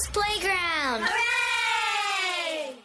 Dad's Playground. Hooray!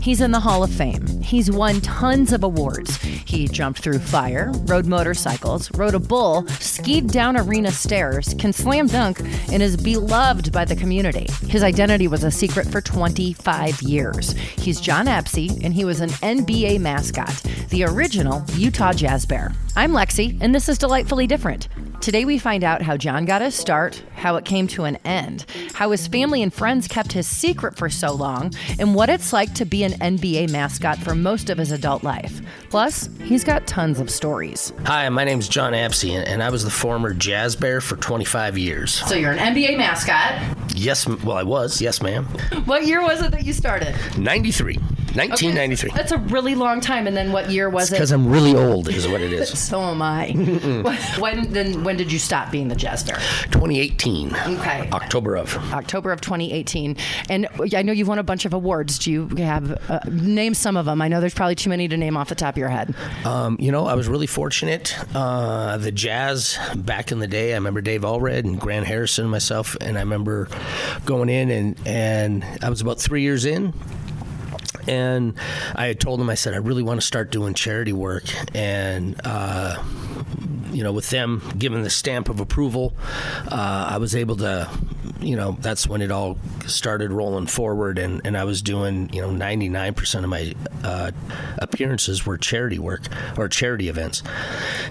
He's in the Hall of Fame. He's won tons of awards. He jumped through fire, rode motorcycles, rode a bull, skied down arena stairs, can slam dunk, and is beloved by the community. His identity was a secret for 25 years. He's Jon Absey, and he was an NBA mascot, the original Utah Jazz Bear. I'm Lexi, and this is Delightfully Different. Today we find out how Jon got his start, how it came to an end, how his family and friends kept his secret for so long, and what it's like to be an NBA mascot for most of his adult life. Plus, he's got tons of stories. Hi, my name's Jon Absey, and I was the former Jazz Bear for 25 years. So you're an NBA mascot. Yes, well, I was. Yes, ma'am. What year was it that you started? 1993. That's a really long time. And then what year was it? Because I'm really old is what it is. So am I. When did you stop being the Jazz Bear? 2018. Okay. October of 2018. And I know you've won a bunch of awards. Do you have, name some of them? I know there's probably too many to name off the top of your head. I was really fortunate. The Jazz, back in the day, I remember Dave Allred and Grant Harrison and myself, and I remember going in and I was about 3 years in. And I had told them, I said, I really want to start doing charity work. And, with them giving the stamp of approval, I was able to, that's when it all started rolling forward. And I was doing, 99% of my appearances were charity work or charity events.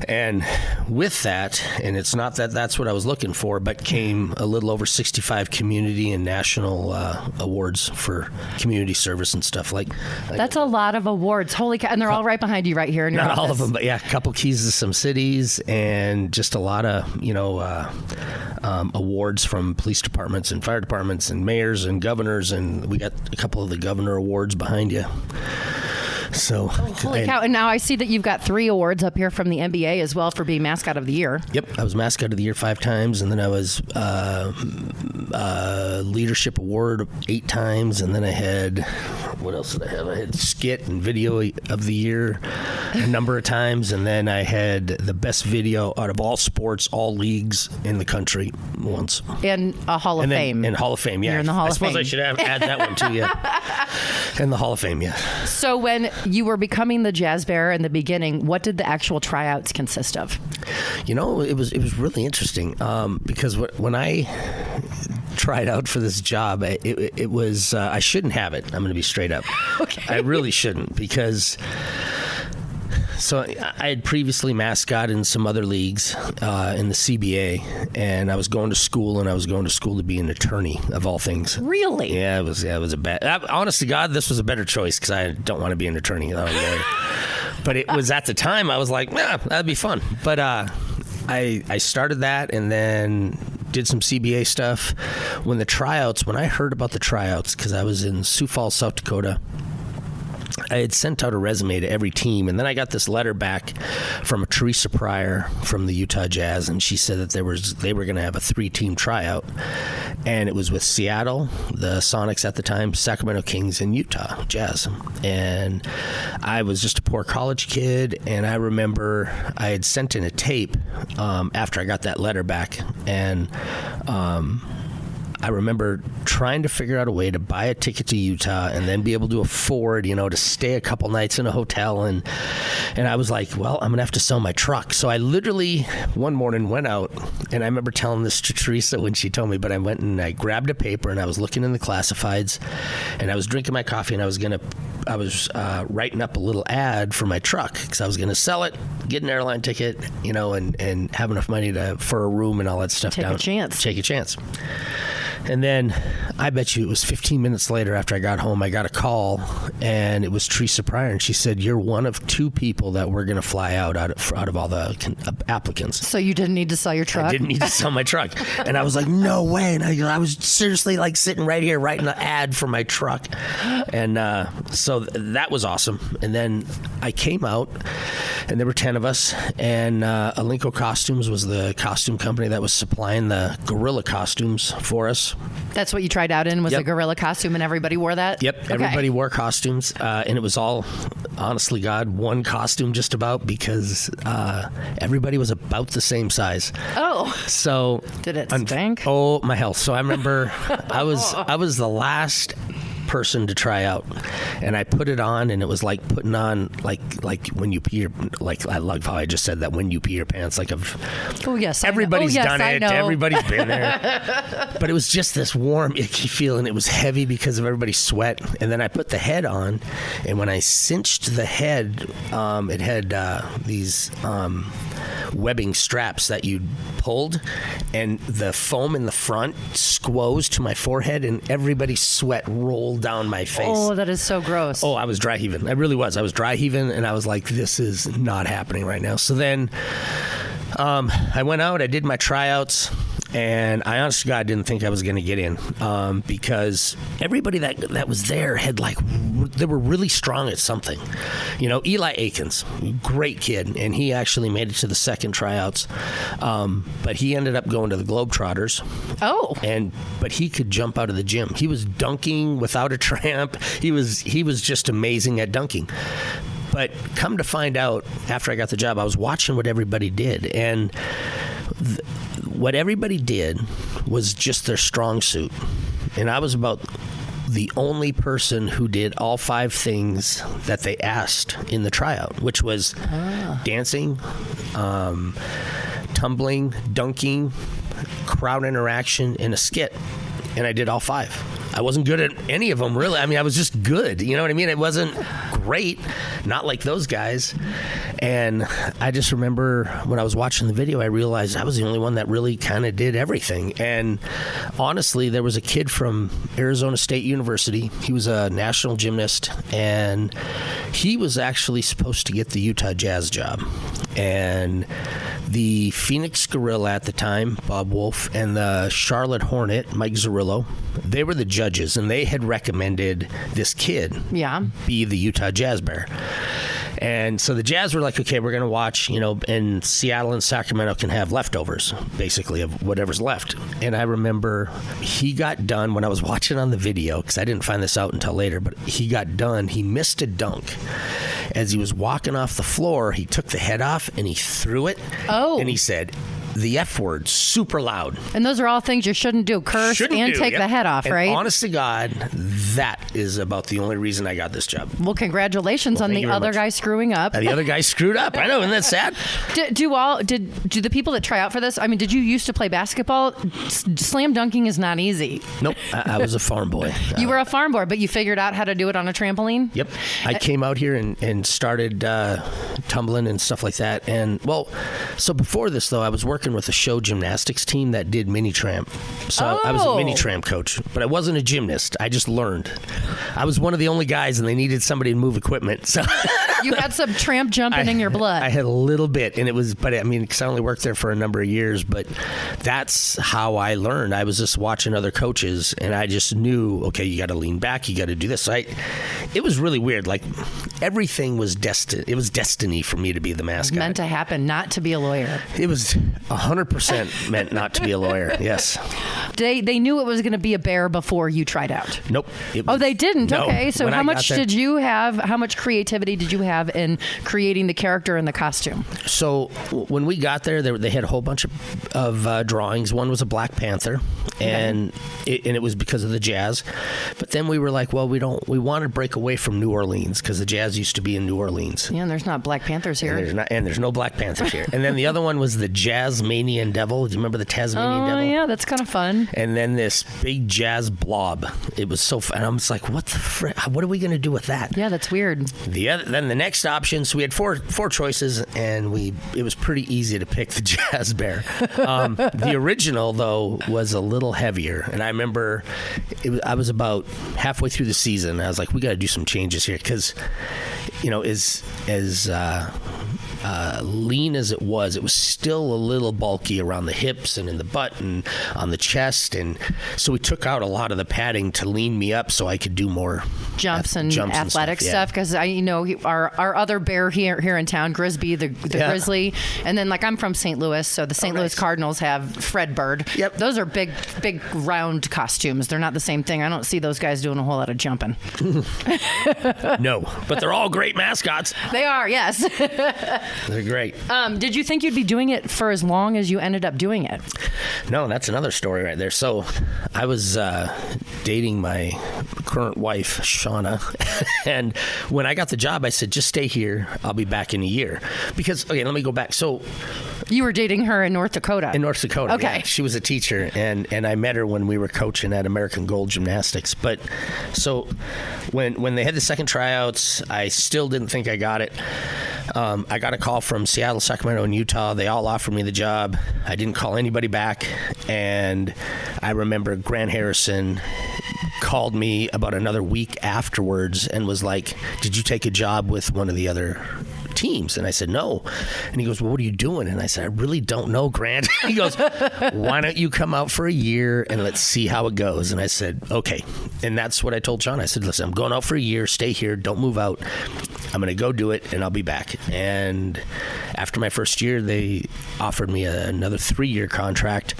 And with that, and it's not that that's what I was looking for, but came a little over 65 community and national awards for community service and stuff like that. That's a lot of awards. Holy cow. And they're all right behind you right here in your office. Not all of them, but yeah, a couple keys to some cities and just a lot of, awards from police departments and fire departments and mayors and governors. And we got a couple of the governor awards behind you. So, holy cow. And now I see that you've got 3 awards up here from the NBA as well for being Mascot of the Year. Yep. I was Mascot of the Year 5 times, and then I was Leadership Award 8 times, and then I had, what else did I have? I had Skit and Video of the Year a number of times, and then I had the best video out of all sports, all leagues in the country once. And a Hall of Fame. In Hall of Fame, yeah. You're in the Hall of Fame. I suppose I should add that one too, yeah. In the Hall of Fame, yeah. So when you were becoming the Jazz Bear in the beginning, what did the actual tryouts consist of? It was really interesting because when I tried out for this job, it was I shouldn't have it. I'm going to be straight up. Okay. I really shouldn't because. So I had previously mascot in some other leagues in the CBA, and I was going to school, to be an attorney of all things. Really? Yeah, it was a bad. Honest to God, this was a better choice because I don't want to be an attorney. But it was at the time I was like, that'd be fun. But I started that and then did some CBA stuff. When I heard about the tryouts, because I was in Sioux Falls, South Dakota. I had sent out a resume to every team, and then I got this letter back from Teresa Pryor from the Utah Jazz, and she said that they were going to have a 3-team tryout, and it was with Seattle, the Sonics at the time, Sacramento Kings, and Utah Jazz. And I was just a poor college kid, and I remember I had sent in a tape after I got that letter back, and I remember trying to figure out a way to buy a ticket to Utah and then be able to afford, to stay a couple nights in a hotel. And I was like, well, I'm going to have to sell my truck. So I literally one morning went out, and I remember telling this to Teresa when she told me, but I went and I grabbed a paper and I was looking in the classifieds and I was drinking my coffee and I was writing up a little ad for my truck because I was going to sell it, get an airline ticket, and have enough money for a room and all that stuff. Take a chance. And then I bet you it was 15 minutes later after I got home, I got a call, and it was Teresa Pryor, and she said, "You're one of 2 people that we're going to fly out of all the applicants." So you didn't need to sell your truck? I didn't need to sell my truck. And I was like, no way. And I was seriously like sitting right here writing an ad for my truck. And so that was awesome. And then I came out, and there were 10 of us, and Alinco Costumes was the costume company that was supplying the gorilla costumes for us. That's what you tried out in, was a gorilla costume, and everybody wore that? Yep, Okay. everybody wore costumes, and it was all, honestly, God, one costume just about, because everybody was about the same size. Oh. So Did it stink? Oh, my health. So I remember I was the last person to try out, and I put it on, and it was like putting on like when you pee your, like, I love how I just said that, when you pee your pants, like oh yes, everybody's done I it, know. everybody's been there. But it was just this warm, icky feeling. It was heavy because of everybody's sweat. And then I put the head on, and when I cinched the head, it had these webbing straps that you pulled, and the foam in the front squoze to my forehead, and everybody's sweat rolled down my face. Oh, that is so gross. Oh, I was dry heaving. I really was. I was dry heaving, and I was like, this is not happening right now. So then I went out, I did my tryouts, and I honestly, God, didn't think I was going to get in, because everybody that was there had they were really strong at something. You know, Eli Akins, great kid, and he actually made it to the second tryouts, but he ended up going to the Globetrotters. Oh. But he could jump out of the gym. He was dunking without a tramp. He was just amazing at dunking. But come to find out, after I got the job, I was watching what everybody did, and what everybody did was just their strong suit. And I was about the only person who did all 5 things that they asked in the tryout, which was dancing, tumbling, dunking, crowd interaction, and a skit. And I did all 5. I wasn't good at any of them, really. I mean, I was just good. You know what I mean? It wasn't great, not like those guys. And I just remember when I was watching the video, I realized I was the only one that really kind of did everything. And honestly, there was a kid from Arizona State University. He was a national gymnast, and he was actually supposed to get the Utah Jazz job. And the Phoenix Gorilla at the time, Bob Wolf, and the Charlotte Hornet, Mike Zarillo, they were the judges, and they had recommended this kid be the Utah Jazz Bear. And so the Jazz were like, okay, we're going to watch, and Seattle and Sacramento can have leftovers, basically, of whatever's left. And I remember he got done when I was watching on the video, because I didn't find this out until later, but he got done. He missed a dunk. As he was walking off the floor, he took the head off and he threw it. Oh. And he said the F word super loud. And those are all things you shouldn't do. Curse and take the head off, and right? honest to God, that is about the only reason I got this job. Well, congratulations on the other guy screwing up. The other guy screwed up. I know, isn't that sad? Do the people that try out for this, I mean, did you used to play basketball? Slam dunking is not easy. Nope. I was a farm boy. You were a farm boy, but you figured out how to do it on a trampoline? Yep. I came out here and started tumbling and stuff like that. And, so before this, though, I was working with a show gymnastics team that did mini tramp. So I was a mini tramp coach, but I wasn't a gymnast. I just learned. I was one of the only guys, and they needed somebody to move equipment. So you had some tramp jumping in your blood. I had a little bit, and it was, but I mean, because I only worked there for a number of years, but that's how I learned. I was just watching other coaches, and I just knew, okay, you got to lean back, you got to do this. So it was really weird. Like, everything was destined. It was destiny for me to be the mascot. Meant to happen, not to be a lawyer. It was 100% meant not to be a lawyer. Yes. They knew it was going to be a bear before you tried out. Nope. They didn't. No. Okay. So When how I much got there- did you have? How much creativity did you have in creating the character and the costume? So when we got there, they had a whole bunch of drawings. One was a Black Panther, and it was because of the Jazz. But then we were like, well, we want to break away from New Orleans, because the Jazz used to be in New Orleans. Yeah, and there's not Black Panthers here. And there's no Black Panthers here. And then the other one was the Tasmanian Devil. Do you remember the Tasmanian Devil? Oh, yeah, that's kind of fun. And then this big jazz blob. It was so fun. I'm just like, what the frick? What are we going to do with that? Yeah, that's weird. Then the next option, so we had four choices, and it was pretty easy to pick the Jazz Bear. The original, though, was a little heavier. And I remember I was about halfway through the season. I was like, we got to do some changes here, because, as lean as it was still a little bulky around the hips and in the butt and on the chest. And so we took out a lot of the padding to lean me up so I could do more jumps and athletic stuff. Because our other bear here in town, Grisby, the grizzly, and then like I'm from St. Louis, so the St. Louis Cardinals have Fred Bird. Yep. Those are big round costumes. They're not the same thing. I don't see those guys doing a whole lot of jumping. No, but they're all great mascots. They are, yes. They're great. Did you think you'd be doing it for as long as you ended up doing it? No, that's another story right there. So I was dating my current wife, Shauna, and when I got the job, I said, just stay here. I'll be back in a year. Because, okay, let me go back. So you were dating her in North Dakota? In North Dakota, okay. Yeah. She was a teacher, and I met her when we were coaching at American Gold Gymnastics. But so when they had the second tryouts, I still didn't think I got it. I got a call from Seattle, Sacramento, and Utah. They all offered me the job. I didn't call anybody back. And I remember Grant Harrison called me about another week afterwards and was like, did you take a job with one of the other teams? And I said, no. And he goes, well, what are you doing? And I said, I really don't know, Grant. He goes, why don't you come out for a year and let's see how it goes? And I said, okay. And that's what I told John. I said, listen, I'm going out for a year. Stay here. Don't move out. I'm going to go do it and I'll be back. And after my first year, they offered me another 3-year contract.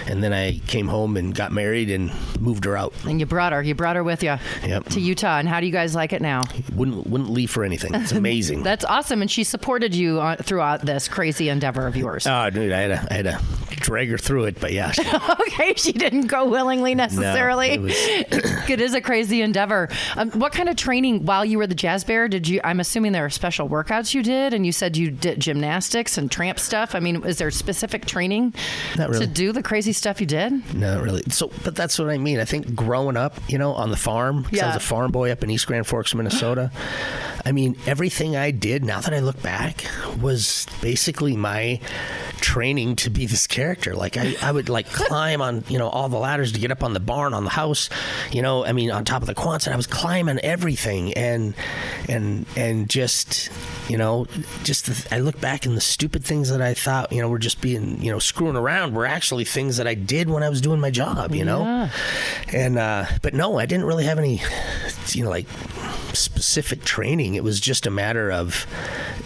And then I came home and got married and moved her out. And you brought her with you to Utah. And how do you guys like it now? Wouldn't leave for anything. It's amazing. That's awesome. And she supported you throughout this crazy endeavor of yours. Oh, dude, I had to drag her through it, but yeah. Okay, she didn't go willingly necessarily. No, it is a crazy endeavor. What kind of training while you were the Jazz Bear did you? I'm assuming there are special workouts you did, and you said you did gymnastics and tramp stuff. I mean, is there specific training to do the crazy stuff you did? Not really. So, but that's what I mean. I think growing up, on the farm, because I was a farm boy up in East Grand Forks, Minnesota. I mean, everything I did, now that I look back, was basically my training to be this character. Like I would like climb on, all the ladders to get up on the barn, on the house, on top of the Quonset. I was climbing everything and just, I look back and the stupid things that I thought, were just being, screwing around were actually things that I did when I was doing my job, Yeah. And, but no, I didn't really have any, like specific training. It was just a matter of,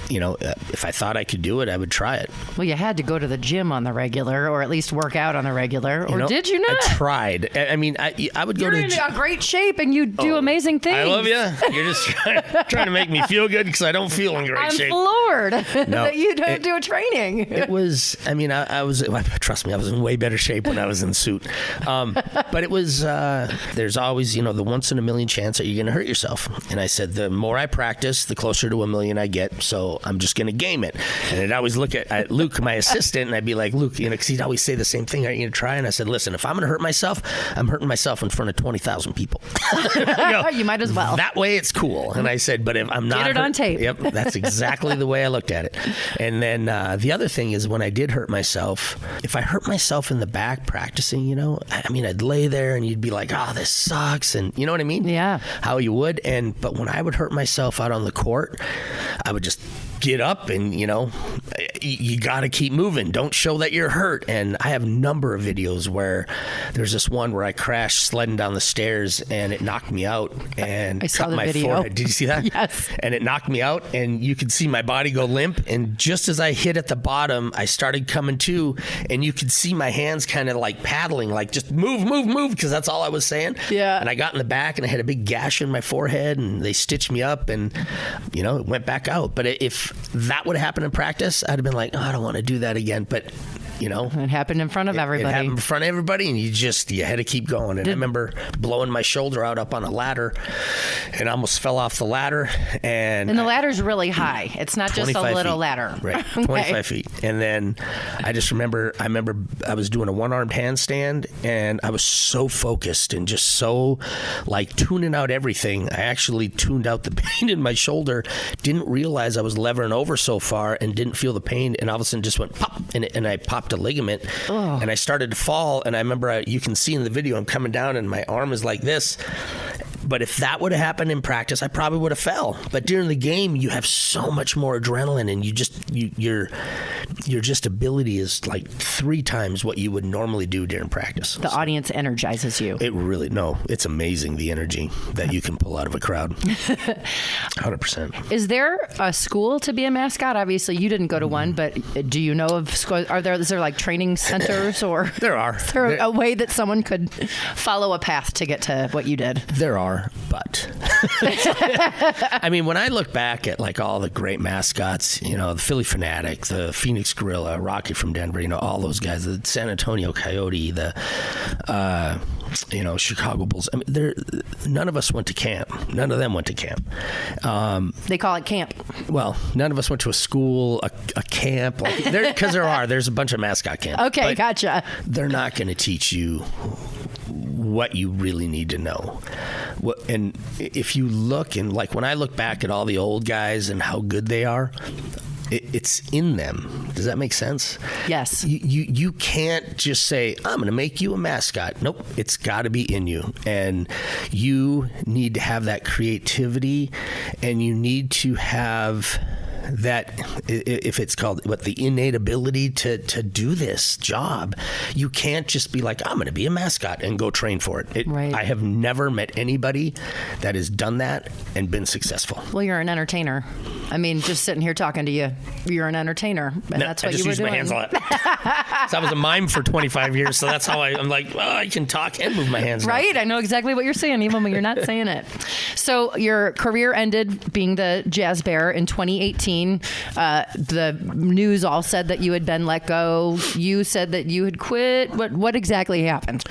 if I thought I could do it, I would try it. Well, you had to go to the gym on the regular, or at least work out on the regular, or did you not? I tried. I mean, I would go to... You're in a great shape, and you do amazing things. I love you. You're just trying to make me feel good because I don't feel in great shape. I'm floored that you don't do a training. It was, I was, trust me, I was in way better shape when I was in suit. But it was, there's always, the once in a million chance that you're going to hurt yourself. And I said, the more I practice, the closer to a million I get. So I'm just going to game it. And I'd always look at Luke, my assistant, and I'd be like, Luke, because he'd always say the same thing. Are you going to try? And I said, listen, if I'm going to hurt myself, I'm hurting myself in front of 20,000 people. You might as well. That way it's cool. And I said, but if I'm not... Get it on tape. Yep, that's exactly the way I looked at it. And then the other thing is when I did hurt myself, if I hurt myself in the back practicing, I'd lay there and you'd be like, oh, this sucks. And you know what I mean? Yeah. How you would. But when I would hurt myself out on the court, I would just get up and, you got to keep moving. Don't show that you're hurt. And I have a number of videos where there's this one where I crashed sledding down the stairs and it knocked me out and I saw cut the my video. forehead. Did you see that? Yes. And it knocked me out and you could see my body go limp. And just as I hit at the bottom, I started coming to and you could see my hands kind of like paddling, like just move, because that's all I was saying. Yeah. And I got in the back and I had a big gash in my forehead and they stitched me up and, it went back out. But if that would have happened in practice, I'd have been like, oh, I don't want to do that again. But it happened in front of everybody. It happened in front of everybody, and you had to keep going. And I remember blowing my shoulder out up on a ladder, and I almost fell off the ladder. And the ladder's really high. It's not just a little feet. Ladder, right? Okay. 25 feet. And then I just remember I was doing a one-armed handstand, and I was so focused and just so like tuning out everything. I actually tuned out the pain in my shoulder. Didn't realize I was levering over so far, and didn't feel the pain. And all of a sudden, just went pop, and I popped a ligament, and I started to fall. And I remember you can see in the video, I'm coming down, and my arm is like this. But if that would have happened in practice, I probably would have fell. But during the game, you have so much more adrenaline, and your just ability is like 3 times what you would normally do during practice. The audience energizes you. It's amazing the energy that you can pull out of a crowd. 100%. Is there a school to be a mascot? Obviously, you didn't go to one, but do you know of schools? Is there like training centers or? There are. Is there a way that someone could follow a path to get to what you did? There are, but I mean, when I look back at like all the great mascots, the Philly Fanatic, the Phoenix Gorilla, Rocky from Denver, all those guys, the San Antonio Coyote, the Chicago Bulls. I mean, none of us went to camp. None of them went to camp. They call it camp. Well, none of us went to a school, a camp, because there's a bunch of mascot camps. Okay, gotcha. They're not going to teach you what you really need to know. And if you look, and like when I look back at all the old guys and how good they are, it's in them. Does that make sense? Yes. You can't just say, I'm going to make you a mascot. Nope. It's got to be in you. And you need to have that creativity, and you need to have that, if it's called the innate ability to do this job. You can't just be like, I'm going to be a mascot and go train for it. Right. I have never met anybody that has done that and been successful. Well, you're an entertainer. I mean, just sitting here talking to you, you're an entertainer, and that's what you were doing. I just use my hands a lot. So I was a mime for 25 years, so that's how I'm like, well, I can talk and move my hands. Right? Now. I know exactly what you're saying, even when you're not saying it. So your career ended being the Jazz Bear in 2018. The news all said that you had been let go. You said that you had quit. What exactly happened?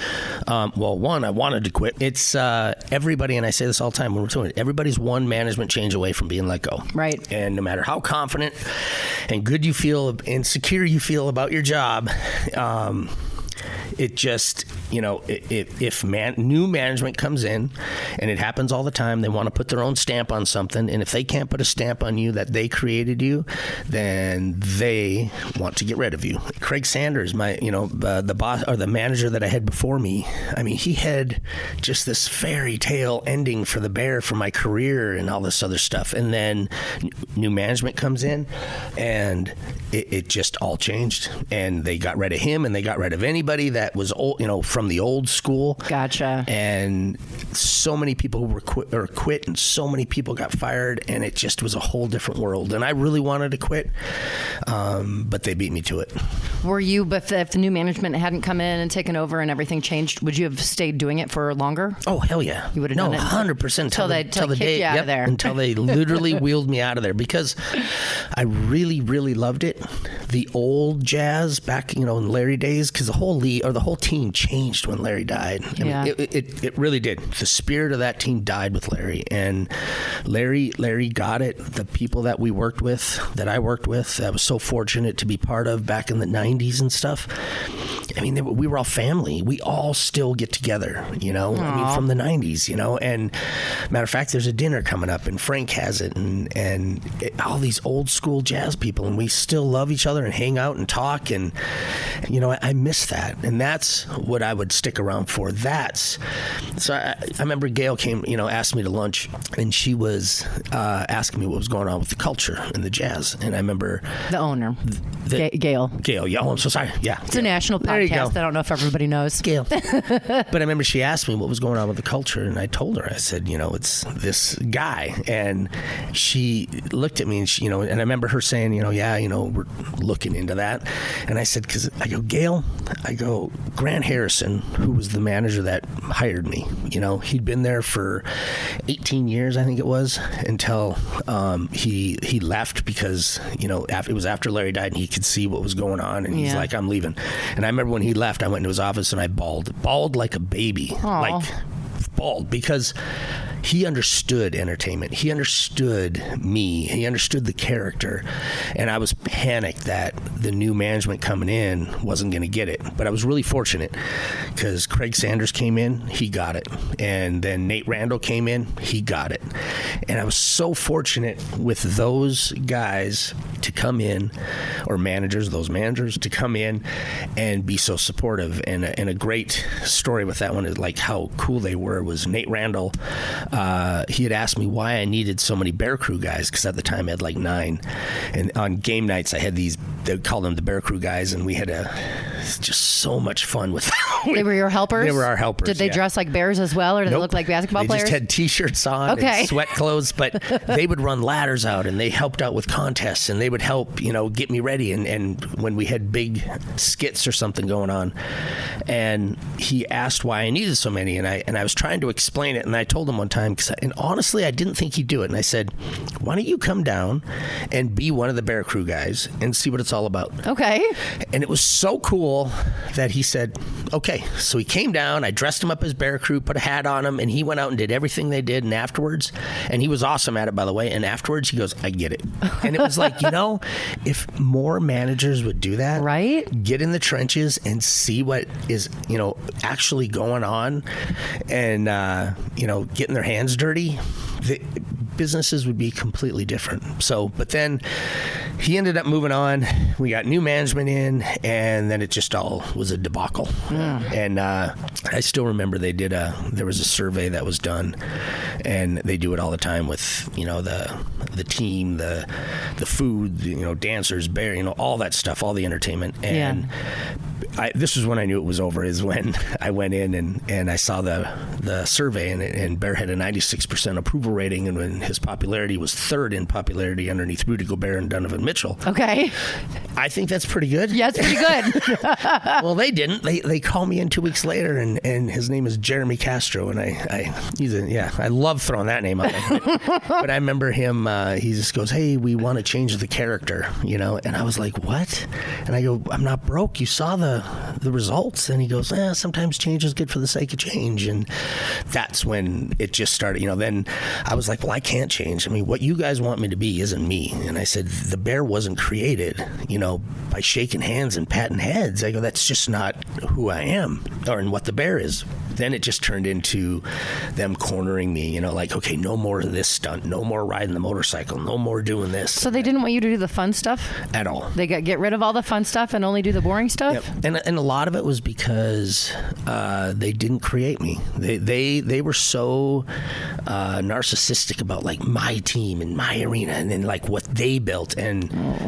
Well, one, I wanted to quit. It's everybody, and I say this all the time when we're doing it, everybody's one management change away from being let go. Right. And no matter how confident and good you feel and secure you feel about your job, it just, if new management comes in, and it happens all the time, they want to put their own stamp on something, and if they can't put a stamp on you that they created you, then they want to get rid of you. Craig Sanders, the boss or the manager that I had before me, I mean, he had just this fairy tale ending for the Bear for my career and all this other stuff, and then new management comes in, and it just all changed, and they got rid of him, and they got rid of anybody that was old, from the old school. Gotcha. And so many people were quit, and so many people got fired, and it just was a whole different world. And I really wanted to quit, but they beat me to it. Were you, but if the new management hadn't come in and taken over and everything changed, would you have stayed doing it for longer? Oh, hell yeah. You would have done it? 100%. Until they kicked you out of there. Until they literally wheeled me out of there, because I really, really loved it. The old Jazz back, in Larry days, because the whole league or the whole team changed when Larry died. I mean, it really did. The spirit of that team died with Larry, and Larry got it. The people that I worked with, I was so fortunate to be part of back in the 90s and stuff. I mean, we were all family. We all still get together, I mean, from the 90s, and matter of fact, there's a dinner coming up, and Frank has it, and all these old school Jazz people, and we still love each other and hang out and talk, and I miss that, and that's what I would stick around for. So I remember Gail came, asked me to lunch, and she was asking me what was going on with the culture in the Jazz, and I remember the owner, Gail. Yeah, I'm so sorry. Yeah, it's a national podcast. I don't know if everybody knows. Gail. But I remember she asked me what was going on with the culture, and I told her, I said, it's this guy, and she looked at me, and she, and I remember her saying, we're looking into that, and I said, Gail, Grant Harrison, who was the manager that hired me, he'd been there for 18 years, I think it was, until he left because, it was after Larry died, and he could see what was going on, and he's like, I'm leaving. And I remember when he left, I went into his office and I bawled like a baby. Aww. Like bawled, because he understood entertainment. He understood me. He understood the character. And I was panicked that the new management coming in wasn't going to get it. But I was really fortunate because Craig Sanders came in, he got it. And then Nate Randall came in, he got it. And I was so fortunate with those guys to come in, or those managers to come in and be so supportive. And a great story with that one is like how cool they were was Nate Randall. He had asked me why I needed so many Bear Crew guys, because at the time I had like 9. And on game nights, I had these, they called them the Bear Crew guys, and we had just so much fun with them. They were your helpers? They were our helpers. Did they dress like bears as well, or did they look like basketball players? They just had T-shirts on and sweat clothes, but they would run ladders out, and they helped out with contests, and they would help, get me ready. And when we had big skits or something going on, and he asked why I needed so many, and I was trying to explain it, and I told him one time, and honestly, I didn't think he'd do it, and I said, why don't you come down and be one of the Bear Crew guys and see what it's all about? Okay. And it was so cool that he said, okay. So he came down, I dressed him up as Bear Crew, put a hat on him, and he went out and did everything they did. And afterwards, and he was awesome at it, by the way, and afterwards he goes, I get it. And it was like, if more managers would do that, right? Get in the trenches and see what is, actually going on, and, getting their hands dirty, businesses would be completely different. So, but then he ended up moving on. We got new management in, and then it just all was a debacle. And I still remember there was a survey that was done, and they do it all the time with the team, the food, dancers, bear, all that stuff, all the entertainment. And this was when I knew it was over, is when I went in and I saw the survey, and Bear had a 96% approval rating, and when his popularity was 3rd in popularity underneath Rudy Gobert and Donovan Mitchell. Okay. I think that's pretty good. Yeah, it's pretty good. Well, they didn't. They called me in 2 weeks later, and his name is Jeremy Castro, and I love throwing that name out there. But I remember him, he just goes, hey, we want to change the character, and I was like, what? And I go, I'm not broke. You saw the results. And he goes, sometimes change is good for the sake of change. And that's when it just started. Then I was like, well, I can't change. I mean, what you guys want me to be isn't me. And I said, the Bear wasn't created, by shaking hands and patting heads. I go, that's just not who I am, and what the Bear is. Then it just turned into them cornering me, like, okay, no more of this stunt, no more riding the motorcycle, no more doing this. So they didn't want you to do the fun stuff? At all. They get rid of all the fun stuff and only do the boring stuff? Yep. And a lot of it was because they didn't create me. They were so narcissistic about, like, my team and my arena and then, like, what they built. And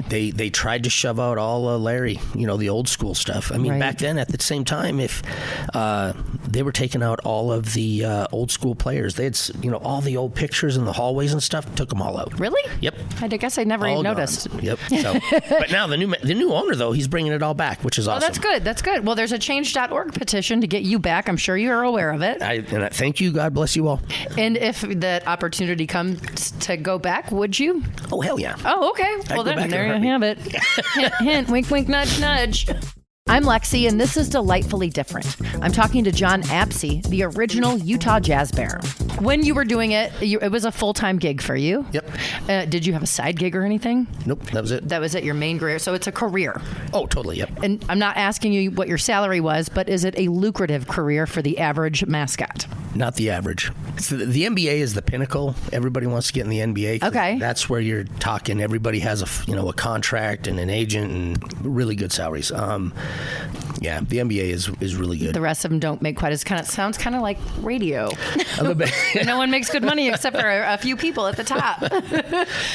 they tried to shove out all Larry, the old school stuff. I mean, back then at the same time, if they were taking out all of the old school players, they had, all the old pictures in the hallways and stuff, took them all out. Really? Yep. I guess I never even noticed. Yep. So, but now the new owner, though, he's bringing it all back, which is awesome. Oh, that's good. That's good. Well, there's a change.org petition to get you back. I'm sure you're aware of it. I thank you. God bless you all. And if that opportunity comes to go back, would you? Oh, hell yeah. Oh, okay. Well, then there you have it. Hint, hint, wink, wink, nudge, nudge. I'm Lexi, and this is Delightfully Different. I'm talking to Jon Absey, the original Utah Jazz Bear. When you were doing it, it was a full-time gig for you? Yep. Did you have a side gig or anything? Nope, that was it. That was it, your main career. So it's a career. Oh, totally, yep. And I'm not asking you what your salary was, but is it a lucrative career for the average mascot? Not the average. The NBA is the pinnacle. Everybody wants to get in the NBA. Okay. That's where you're talking. Everybody has a contract and an agent and really good salaries. Yeah, the NBA is really good. The rest of them don't make quite as sounds kind of like radio. A little bit. No one makes good money except for a few people at the top.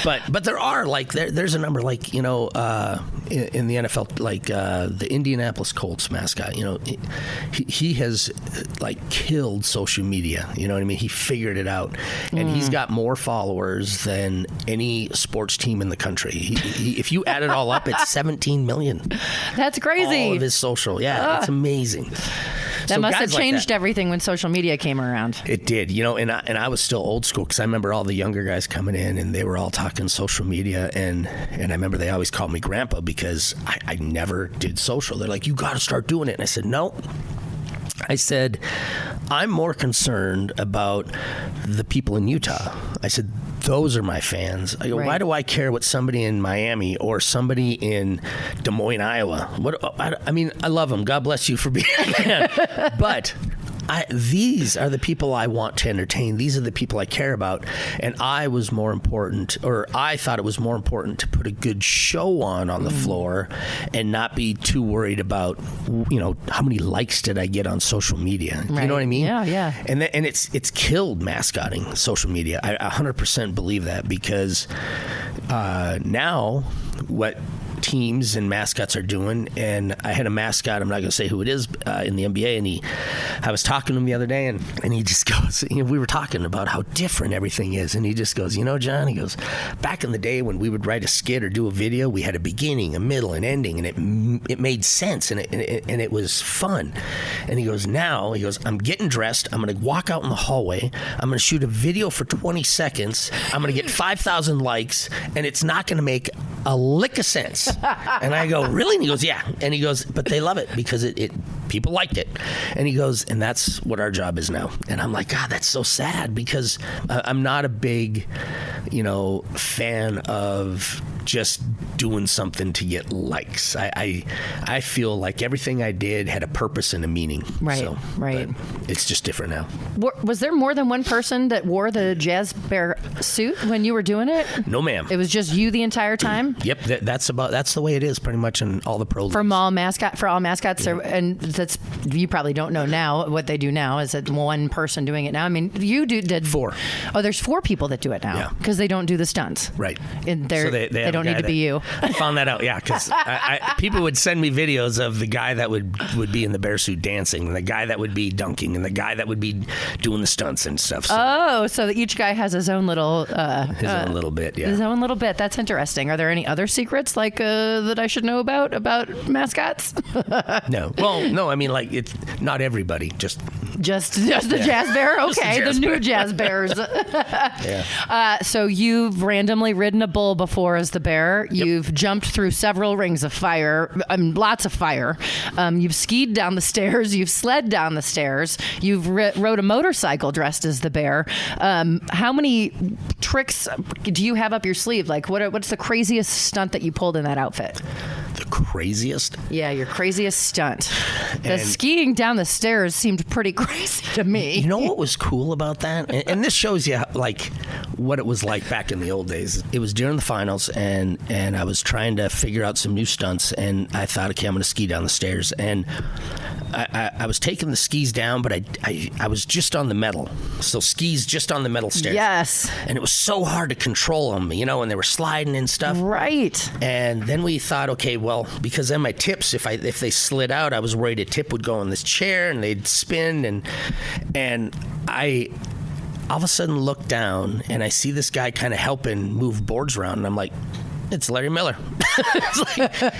But there are there's a number in the NFL, the Indianapolis Colts mascot. He has killed social media. You know what I mean? He figured it out, and he's got more followers than any sports team in the country. If you add it all up, it's 17 million. That's crazy. All of his social. Yeah, it's amazing. That must have changed everything when social media came around. It did, and I was still old school because I remember all the younger guys coming in and they were all talking social media, and I remember they always called me Grandpa because I never did social. They're like, you got to start doing it, and I said, no. I said, I'm more concerned about the people in Utah. I said, those are my fans. I go, why do I care what somebody in Miami or somebody in Des Moines, Iowa? I mean, I love them. God bless you for being a fan. But these are the people I want to entertain. These are the people I care about. And I thought it was more important to put a good show on the floor and not be too worried about, how many likes did I get on social media? Right. You know what I mean? Yeah. And it's killed mascotting, social media. I 100% believe that, because now what teams and mascots are doing, and I had a mascot, I'm not going to say who it is, in the NBA, and I was talking to him the other day, and he just goes, we were talking about how different everything is, and he just goes, John, he goes, back in the day when we would write a skit or do a video, we had a beginning, a middle, an ending, and it made sense, and it was fun. And he goes, now, I'm getting dressed, I'm going to walk out in the hallway, I'm going to shoot a video for 20 seconds, I'm going to get 5,000 likes, and it's not going to make a lick of sense. And I go, really? And he goes, yeah. And he goes, but they love it because it people liked it. And he goes, and that's what our job is now. And I'm like, God, that's so sad, because I'm not a big, fan of just doing something to get likes. I feel like everything I did had a purpose and a meaning. Right, so, right. It's just different now. Was there more than one person that wore the Jazz Bear suit when you were doing it? No, ma'am. It was just you the entire time? Yep, that's the way it is pretty much in all the pro leagues. For all mascots, and that's, you probably don't know now what they do now. Is it one person doing it now? I mean, you did 4. Oh, there's 4 people that do it now because they don't do the stunts. Right. And So they don't need to be you. I found that out, yeah, because people would send me videos of the guy that would be in the bear suit dancing, and the guy that would be dunking, and the guy that would be doing the stunts and stuff. So that each guy has his own little own little bit, yeah. His own little bit. That's interesting. Are there any other secrets that I should know about mascots? No. Well, no. I mean, like, it's not everybody. Just the Jazz Bear. Okay, the new Jazz Bears. Yeah. So you've randomly ridden a bull before as the bear. Yep. You've jumped through several rings of fire, lots of fire. You've skied down the stairs. You've sled down the stairs. You've rode a motorcycle dressed as the bear. How many tricks do you have up your sleeve? Like, what's the craziest stunt that you pulled in that outfit? The craziest? Yeah, your craziest stunt. The skiing down the stairs seemed pretty crazy to me. You know what was cool about that? And this shows you like what it was like back in the old days. It was during the finals, and I was trying to figure out some new stunts, and I thought, okay, I'm going to ski down the stairs. And I was taking the skis down, but I was just on the metal. So skis just on the metal stairs. Yes. And it was so hard to control them, and they were sliding and stuff. Right. And then we thought, okay, well, because then my tips, if they slid out, I was worried a tip would go on this chair and they'd spin, and I all of a sudden look down and I see this guy kind of helping move boards around, and I'm like, it's Larry Miller.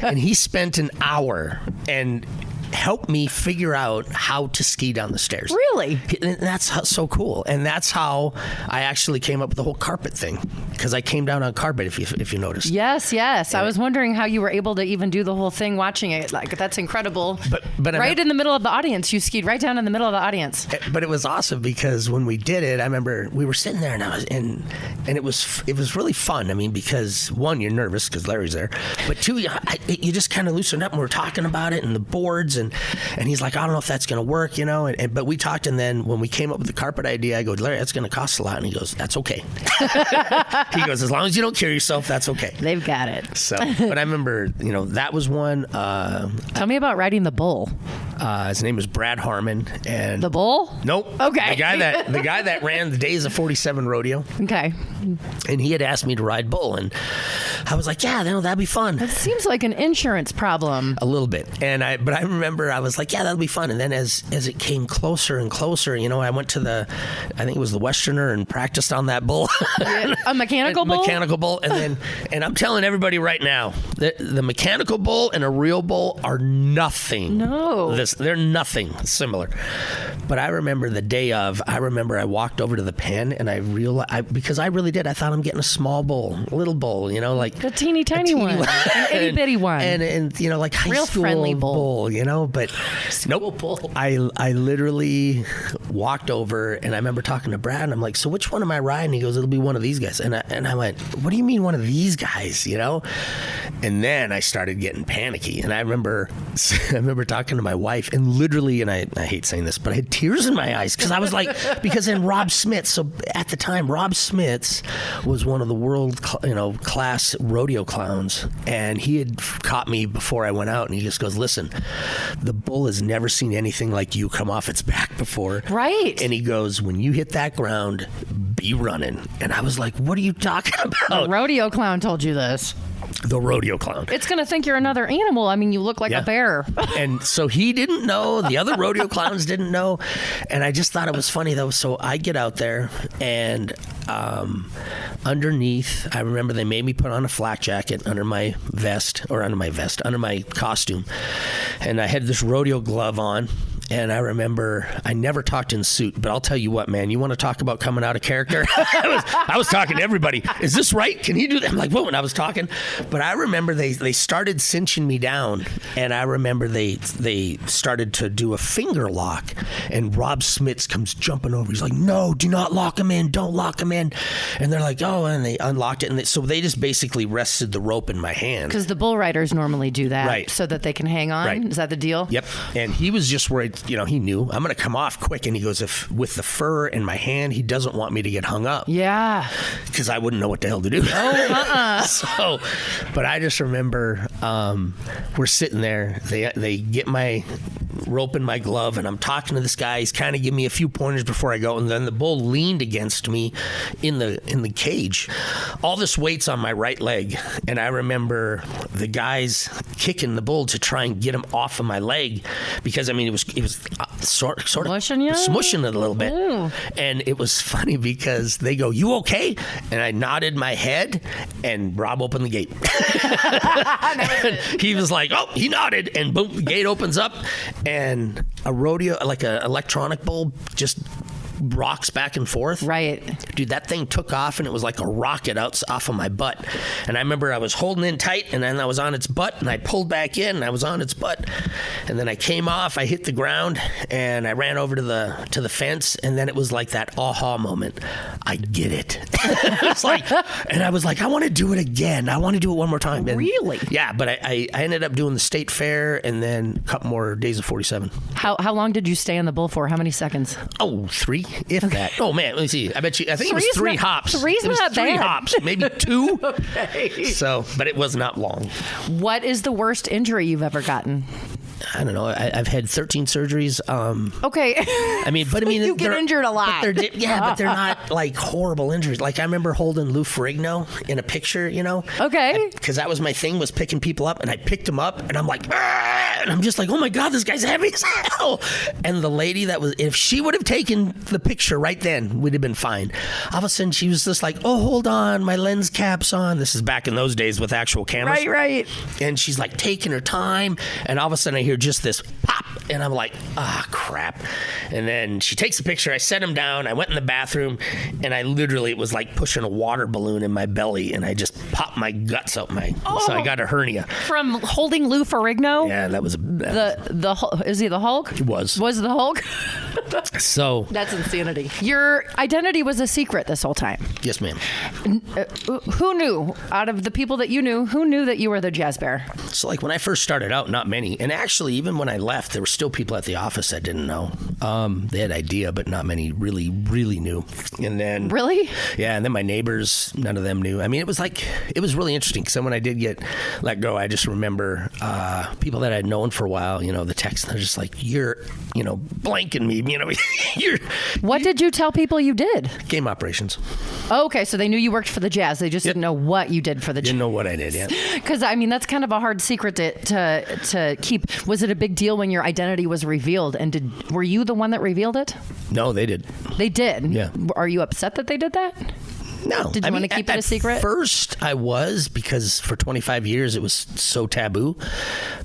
And he spent an hour and helped me figure out how to ski down the stairs. Really? And that's so cool. And that's how I actually came up with the whole carpet thing, because I came down on carpet, if you noticed. Yes. I was wondering how you were able to even do the whole thing watching it. Like, that's incredible. But right in the middle of the audience. You skied right down in the middle of the audience. But it was awesome, because when we did it, I remember we were sitting there, and it was really fun. I mean, because one, you're nervous because Larry's there, but two, you just kind of loosened up, and we were talking about it and the boards, and he's like, I don't know if that's going to work, but we talked, and then when we came up with the carpet idea, I go, Larry, that's going to cost a lot, and he goes, that's okay. He goes, as long as you don't kill yourself, that's okay. They've got it. So, but I remember, that was one. Tell me about riding the bull. His name was Brad Harmon, and the bull? Nope. Okay. The guy that ran the Days of 47 rodeo. Okay. And he had asked me to ride bull, and I was like, yeah, that'd be fun. It seems like an insurance problem. A little bit. But I remember I was like, yeah, that'll be fun. And then as it came closer and closer, I went to I think it was the Westerner, and practiced on that bull. A mechanical bull? Mechanical bull. And I'm telling everybody right now, the mechanical bull and a real bull are nothing. No. They're nothing similar. But I remember the day of, I walked over to the pen, and I realized, because I really did, I thought I'm getting a small bull, a little bull, like a teeny tiny one, an itty bitty one, and like high real school friendly bull, but nope. Bull. I literally walked over, and I remember talking to Brad, and I'm like, so which one am I riding? He goes, it'll be one of these guys. And I went, what do you mean one of these guys? And then I started getting panicky, and I remember talking to my wife. life. And literally, and I hate saying this, but I had tears in my eyes because I was like, because in Rob Smith, so at the time, Rob Smith was one of the world, class rodeo clowns. And he had caught me before I went out, and he just goes, listen, the bull has never seen anything like you come off its back before. Right. And he goes, when you hit that ground, be running. And I was like, what are you talking about? The rodeo clown told you this. The rodeo clown. It's going to think you're another animal. I mean, you look like a bear. And so he didn't know. The other rodeo clowns didn't know. And I just thought it was funny, though. So I get out there, and underneath, I remember they made me put on a flak jacket under my costume. And I had this rodeo glove on. And I remember I never talked in suit, but I'll tell you what, man, you want to talk about coming out of character? I was talking to everybody. Is this right? Can he do that? I'm like, whoa, and I was talking. But I remember they started cinching me down, and I remember they started to do a finger lock, and Rob Smith comes jumping over. He's like, no, do not lock him in. Don't lock him in. And they're like, oh, and they unlocked it. And so they just basically rested the rope in my hand. Because the bull riders normally do that, right, so that they can hang on. Right. Is that the deal? Yep. And he was just worried. He knew I'm going to come off quick. And he goes, if with the fur in my hand, he doesn't want me to get hung up. Yeah. Because I wouldn't know what the hell to do. Oh, But I just remember we're sitting there. They get my rope in my glove, and I'm talking to this guy. He's kind of giving me a few pointers before I go. And then the bull leaned against me in the cage. All this weight's on my right leg. And I remember the guys kicking the bull to try and get him off of my leg, because it was sort of smushing it a little bit. Ooh. And it was funny because they go, you okay? And I nodded my head, and Rob opened the gate. He was like, oh, he nodded, and boom, the gate opens up, and a rodeo, like an electronic bulb, just rocks back and forth. Right. Dude, that thing took off, and it was like a rocket off of my butt. And I remember I was holding in tight, and then I was on its butt, and I pulled back in, and I was on its butt. And then I came off, I hit the ground, and I ran over to the fence, and then it was like that aha moment. I get it. It's like, and I was like, I want to do it again. I want to do it one more time. And really? Yeah, but I ended up doing the state fair, and then a couple more days of 47. How long did you stay on the bull for? How many seconds? Oh, 3. If that. Oh man, let me see. I think it was 3 hops. Three's not bad. 3 hops, maybe 2. Okay. So, but it was not long. What is the worst injury you've ever gotten? I don't know. I've had 13 surgeries. Okay. You get injured a lot. But they're not like horrible injuries. Like I remember holding Lou Ferrigno in a picture, Okay. Because that was my thing, was picking people up, and I picked him up, and I'm like, and I'm just like, oh my God, this guy's heavy as hell. And the lady if she would have taken the picture right then, we'd have been fine. All of a sudden, she was just like, oh, hold on, my lens cap's on. This is back in those days with actual cameras. Right. And she's like taking her time, and all of a sudden I hear just this pop, and I'm like, crap. And then she takes a picture. I set him down. I went in the bathroom, and it was like pushing a water balloon in my belly, and I just popped my guts out so I got a hernia. From holding Lou Ferrigno? Yeah, that was is he the Hulk? He was the Hulk? So that's insanity. Your identity was a secret this whole time. Yes, ma'am. Who knew, out of the people that you knew, who knew that you were the Jazz Bear? So like when I first started out, not many. And actually, even when I left, there were still people at the office that didn't know. They had idea, but not many really, really knew. And then really? Yeah. And then my neighbors, none of them knew. I mean, it was really interesting, because then when I did get let go, I just remember people that I'd known for a while, the text, they're just like, you're, blanking me, What did you tell people you did? Game operations. Oh, okay, so they knew you worked for the Jazz. They just didn't know what you did for the Jazz. Didn't know what I did, yeah. Because, that's kind of a hard secret to keep. Was it a big deal when your identity was revealed? And were you the one that revealed it? No, they did. They did? Yeah. Are you upset that they did that? No. Did you want to keep it a secret? At first, I was, because for 25 years, it was so taboo.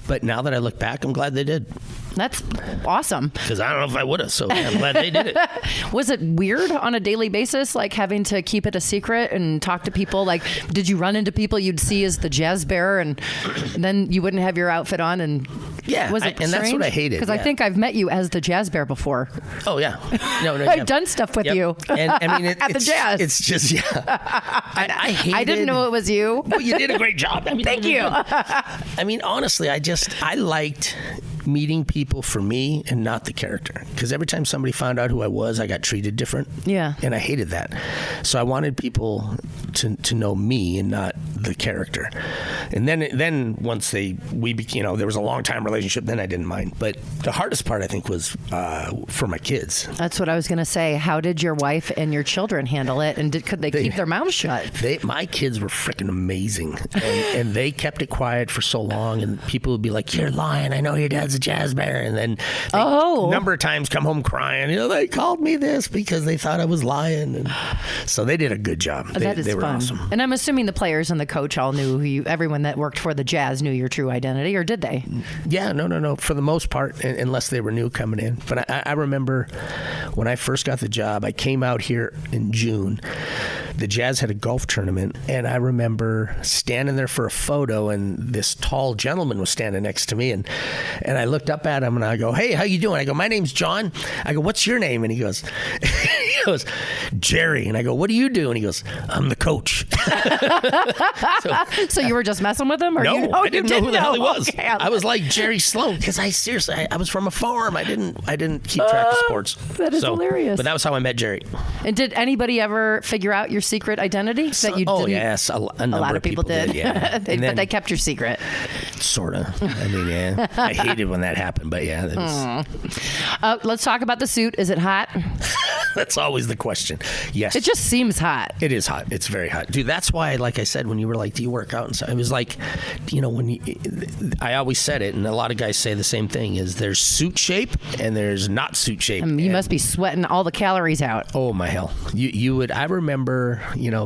But now that I look back, I'm glad they did. That's awesome. Because I don't know if I would have, so I'm glad they did it. Was it weird on a daily basis, like having to keep it a secret and talk to people? Like, did you run into people you'd see as the Jazz Bear, and then you wouldn't have your outfit on? And yeah, was it and that's what I hated. Because I think I've met you as the Jazz Bear before. Oh yeah, no, I've done stuff with you. And I mean, at the Jazz. It's just I hated. I didn't know it was you. Well, you did a great job. Thank you. I mean, honestly, I liked meeting people for me and not the character. Because every time somebody found out who I was, I got treated different. Yeah. And I hated that. So I wanted people to know me and not the character. And then once there was a long time relationship, then I didn't mind. But the hardest part, I think, was for my kids. That's what I was going to say. How did your wife and your children handle it? And could they keep their mouths shut? My kids were freaking amazing. And they kept it quiet for so long. And people would be like, "You're lying. I know your dad's a jazz bear." And then a number of times come home crying. They called me this because they thought I was lying. And so they did a good job. They were fun. awesome. And I'm assuming the players and the coach all knew everyone that worked for the Jazz knew your true identity, or did they? Yeah, no. For the most part, unless they were new coming in. But I remember when I first got the job, I came out here in June. The Jazz had a golf tournament, and I remember standing there for a photo, and this tall gentleman was standing next to me, and I looked up at him, and I go, "Hey, how you doing?" I go, "My name's Jon." I go, "What's your name?" And he goes, "Jerry." And I go, "What do you do?" And he goes, "I'm the coach." So you were just messing with him? Or no, I didn't know who the hell he was. Okay. I was like Jerry Sloan because I was from a farm. I didn't keep track of sports. That is hilarious. But that was how I met Jerry. And did anybody ever figure out your secret identity that you didn't? Yes, a lot of people did. Yeah, but they kept your secret. Sort of. I mean, yeah. I hated when that happened, but yeah. That was... let's talk about the suit. Is it hot? That's always the question. Yes. It just seems hot. It is hot. It's very hot. Dude, that's why, like I said, when you were like, "Do you work out?" And so, it was like, I always said it, and a lot of guys say the same thing, is there's suit shape and there's not suit shape. You must be sweating all the calories out. Oh, my hell. You would, I remember,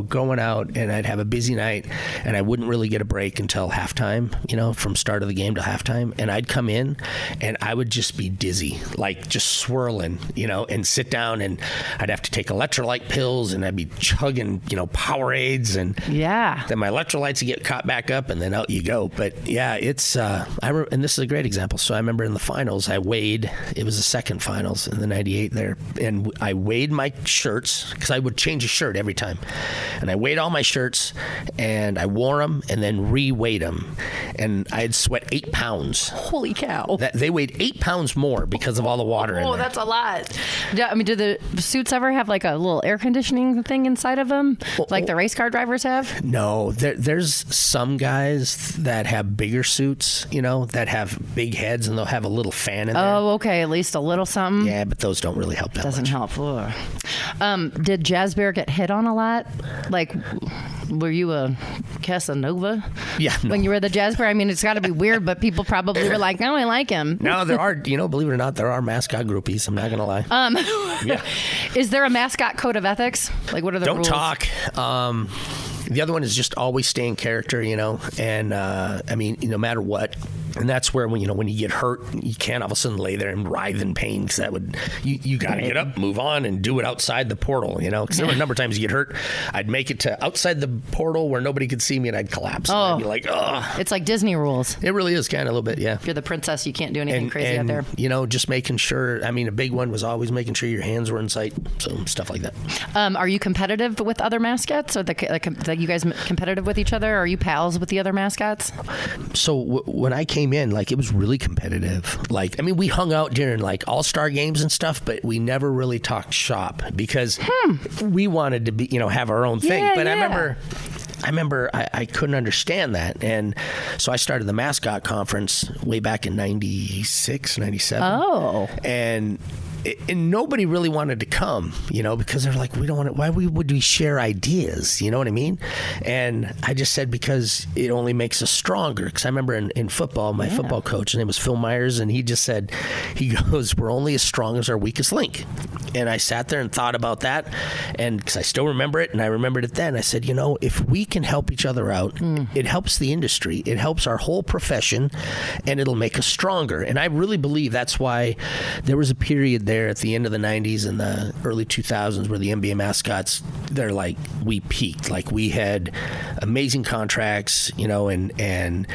going out, and I'd have a busy night, and I wouldn't really get a break until halftime, from start of the game to halftime. And I'd come in, and I would just be dizzy, like just swirling, and sit down, and I'd have to take electrolyte pills, and I'd be chugging, Powerades, and then my electrolytes would get caught back up, and then out you go. But yeah, it's and this is a great example. So I remember in the finals, I weighed. It was the second finals in the '98 there, and I weighed my shirts because I would change a shirt every time, and I weighed all my shirts, and I wore them, and then re-weighed them, and I had sweat 8 pounds. Holy cow! They weighed 8 pounds more because of all the water in there. Oh, that's a lot. I mean, do the suits ever have like a little air conditioning thing inside of them, like the race car drivers have? No, there's some guys that have bigger suits, that have big heads, and they'll have a little fan in there. Oh, okay, at least a little something. Yeah, but those don't really help that Doesn't much. help. Did Jazz Bear get hit on a lot? Like, were you a Casanova? Yeah. No. When you were the Jazz Bear? I mean, it's got to be weird, but people probably were like, "No, I like him." No, there are, believe it or not, there are mascot groupies. I'm not going to lie. Yeah. Is there a mascot code of ethics? Like, what are the rules? Don't talk. The other one is just always stay in character, and I mean, no matter what. And that's where when you get hurt, you can't all of a sudden lay there and writhe in pain, because that would you got to get up, move on, and do it outside the portal. Because there were a number of times you get hurt, I'd make it to outside the portal where nobody could see me, and I'd collapse. And I'd be like, oh. It's like Disney rules. It really is kind of a little bit, yeah. If you're the princess, you can't do anything crazy out there. Just making sure. I mean, a big one was always making sure your hands were in sight. So stuff like that. Are you competitive with other mascots, or are you guys competitive with each other? Or are you pals with the other mascots? So when I came in, it was really competitive. We hung out during all-star games and stuff, but we never really talked shop because we wanted to be, have our own thing. Yeah, but yeah. I remember I couldn't understand that. And so I started the mascot conference way back in 96, 97. Oh. And nobody really wanted to come, because they're like, we don't want to, why would we share ideas? You know what I mean? And I just said, because it only makes us stronger. Because I remember in football, my football coach, his name was Phil Myers, and he just said, he goes, we're only as strong as our weakest link. And I sat there and thought about that, and because I still remember it, and I remembered it then, I said, if we can help each other out, it helps the industry, it helps our whole profession, and it'll make us stronger. And I really believe that's why there was a period there at the end of the 90s and the early 2000s where the NBA mascots, they're like, we peaked. We had amazing contracts, and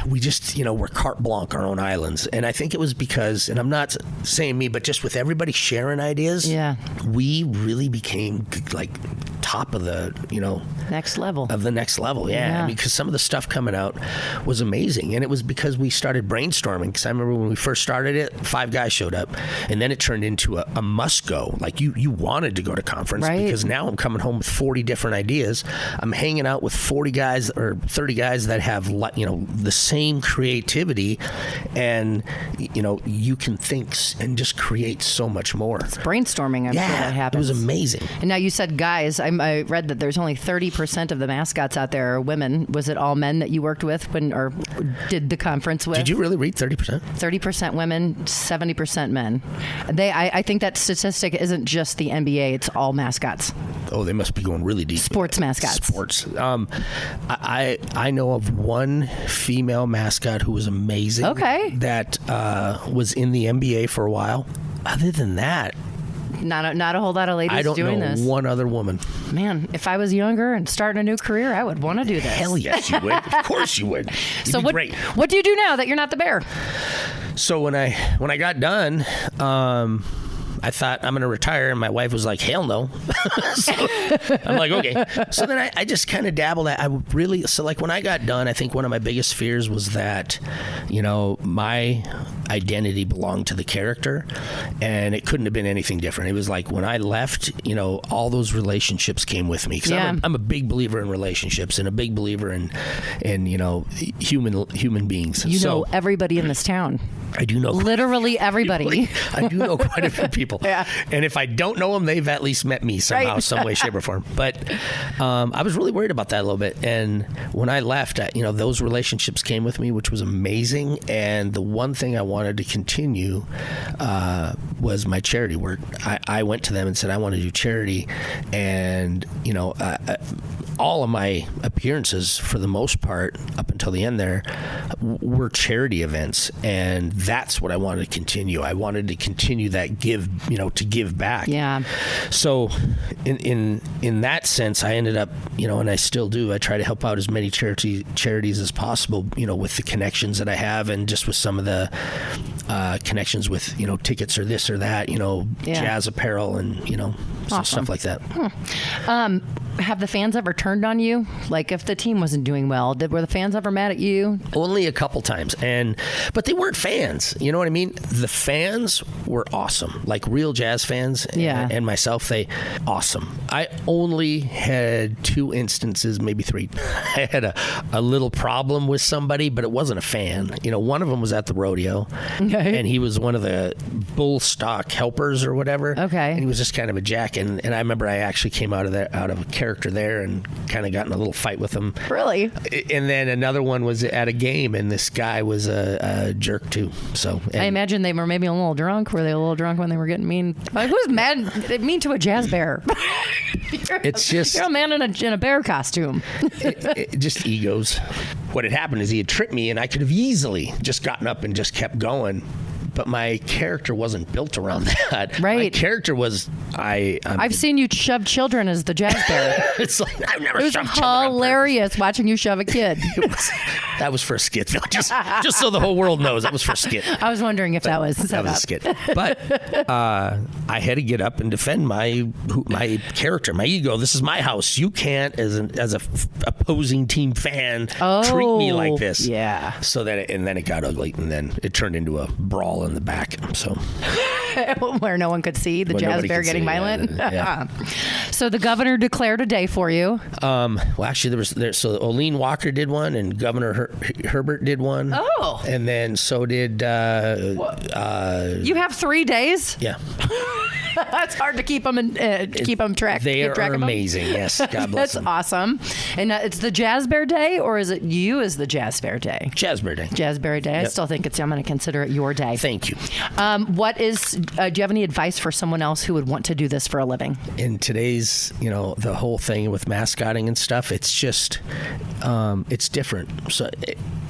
we just, we're carte blanche, our own islands. And I think it was because, and I'm not saying me, but just with everybody sharing ideas, we really became top of the, next level. Of the next level, yeah. Because some of the stuff coming out was amazing. And it was because we started brainstorming. Because I remember when we first started it, 5 guys showed up. And then it turned into a must go. Like you wanted to go to conference. Right. Because now I'm coming home with 40 different ideas. I'm hanging out with 40 guys or 30 guys that have, the same creativity. And, you can think and just create so much more. It's brainstorming, I'm sure that happens. It was amazing. And now you said guys. I read that there's only 30% of the mascots out there are women. Was it all men that you worked with or did the conference with? Did you really read 30%? 30% women, 70% men. I think that statistic isn't just the NBA. It's all mascots. Oh, they must be going really deep. Sports mascots. Sports. I know of one female mascot who was amazing. Okay. That was in the NBA for a while. Other than that, not a whole lot of ladies doing this. I don't know one other woman. Man, if I was younger and starting a new career, I would want to do this. Hell yes, you would. Of course you would. So what do you do now that you're not the bear? So when I got done, I thought I'm going to retire, and my wife was like, hell no. So I'm like, okay. So then I just kind of dabbled. Like when I got done, I think one of my biggest fears was that, my identity belonged to the character, and it couldn't have been anything different. It was like when I left, all those relationships came with me. Because I'm a big believer in relationships and a big believer in human beings. You know everybody in this town. I do know. Literally everybody. I do know quite a few people. Yeah. And if I don't know them, they've at least met me somehow, some way, shape, or form. But I was really worried about that a little bit. And when I left, those relationships came with me, which was amazing. And the one thing I wanted to continue was my charity work. I went to them and said, I want to do charity. And, all of my appearances, for the most part, up until the end there, were charity events. And that's what I wanted to continue. I wanted to continue that to give back. Yeah. So in that sense, I ended up, and I still do, I try to help out as many charities as possible, with the connections that I have, and just with some of the connections with, tickets or this or that, jazz apparel and, awesome. Stuff like that. Have the fans ever turned on you? Like if the team wasn't doing well, were the fans ever mad at you? Only a couple times. But they weren't fans. You know what I mean? The fans were awesome. Like real jazz fans and myself, they awesome. I only had 2 instances, maybe 3. I had a little problem with somebody, but it wasn't a fan. One of them was at the rodeo. Okay. And he was one of the bull stock helpers or whatever. Okay. And he was just kind of a jack. And I remember I actually came out of a character there and kind of got in a little fight with him. Really? And then another one was at a game, and this guy was a jerk too. So I imagine they were maybe a little drunk. Were they a little drunk when they were getting mean? Who's mean to a jazz bear? You're a man in a bear costume. it just egos. What had happened is he had tripped me, and I could have easily just gotten up and just kept going. But my character wasn't built around that. Right. My character was I've seen you shove children as the jazz bear. It's like I've never shoved children. It was hilarious watching you shove a kid. That was for a skit. Just so the whole world knows, that was for a skit. I was wondering if that was a skit. But I had to get up and defend my character, my ego. This is my house. You can't, as a opposing team fan, treat me like this. Yeah. So and then it got ugly, and then it turned into a brawl in the back. So where no one could see the jazz bear getting violent. Yeah. So the governor declared a day for you. Well, actually, so Olene Walker did one, and Governor Herbert did one. Oh. And then so did. You have 3 days? Yeah. That's hard to keep them track. They are amazing. Yes, God bless them. That's awesome. And it's the Jazz Bear Day, or is it you as the Jazz Bear Day? Jazz Bear Day. Jazz Bear Day. Yep. I still think I'm going to consider it your day. Thank you. Do you have any advice for someone else who would want to do this for a living? In today's, the whole thing with mascotting and stuff, it's just, it's different. So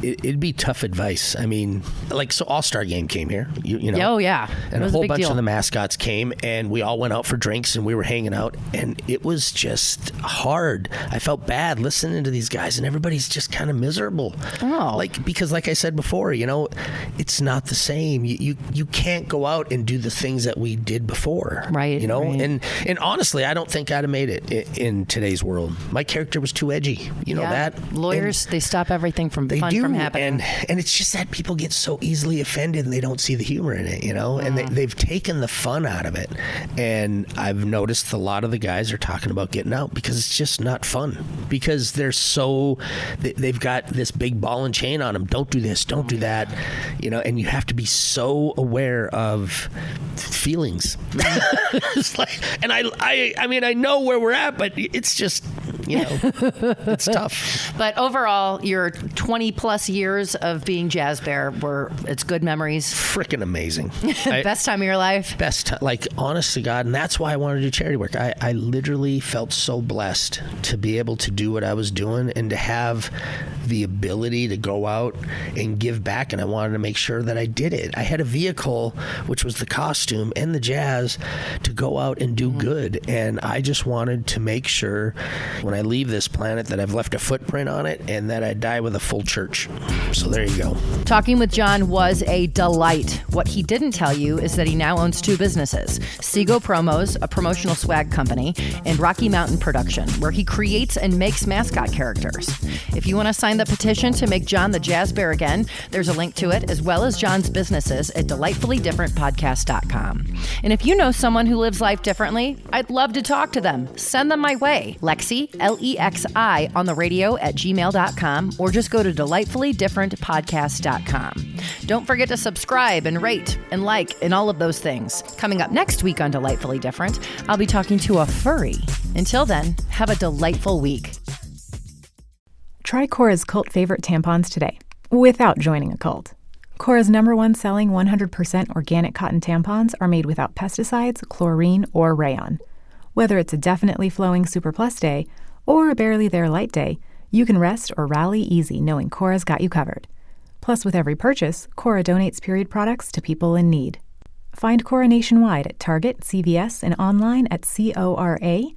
it'd be tough advice. I mean, so All-Star Game came here, Oh, yeah. And a whole bunch of the mascots came, and we all went out for drinks, and we were hanging out, and it was just hard. I felt bad listening to these guys, and everybody's just kind of miserable. Oh. Because like I said before, it's not the same. You can't go out and do the things that we did before. Right. You know, right. and honestly, I don't think I'd have made it in today's world. My character was too edgy. You know that? Lawyers, they stop everything from They fun do, from happening. and it's just that people get so easily offended and they don't see the humor in it, you know, and they've taken the fun out of it. And I've noticed a lot of the guys are talking about getting out because it's just not fun, because they've got this big ball and chain on them. Don't do this, don't do that, you know, and you have to be so aware of feelings. It's like, and I mean, I know where we're at, but it's just, you know, it's tough. But overall, your 20 plus years of being Jazz Bear it's good memories. Freaking amazing. Best time of your life. Best time, like, honest to God, and that's why I wanted to do charity work. I literally felt so blessed to be able to do what I was doing and to have the ability to go out and give back, and I wanted to make sure that I did it. I had a vehicle, which was the costume and the jazz, to go out and do good, and I just wanted to make sure when I leave this planet that I've left a footprint on it and that I die with a full church. So there you go. Talking with Jon was a delight. What he didn't tell you is that he now owns two businesses, Seago Promos, a promotional swag company, and Rocky Mountain Production, where he creates and makes mascot characters. If you want to sign the petition to make Jon the Jazz Bear again, there's a link to it, as well as Jon's businesses at delightfullydifferentpodcast.com. And if you know someone who lives life differently, I'd love to talk to them. Send them my way. Lexi, Lexi, on the radio at gmail.com, or just go to delightfullydifferentpodcast.com. Don't forget to subscribe and rate and like and all of those things. Coming up next week on Delightfully Different, I'll be talking to a furry. Until then, have a delightful week. Try Kora's cult favorite tampons today, without joining a cult. Kora's #1 selling 100% organic cotton tampons are made without pesticides, chlorine, or rayon. Whether it's a definitely flowing Super Plus day or a barely there light day, you can rest or rally easy knowing Kora's got you covered. Plus, with every purchase, Kora donates period products to people in need. Find Kora nationwide at Target, CVS, and online at cora.life.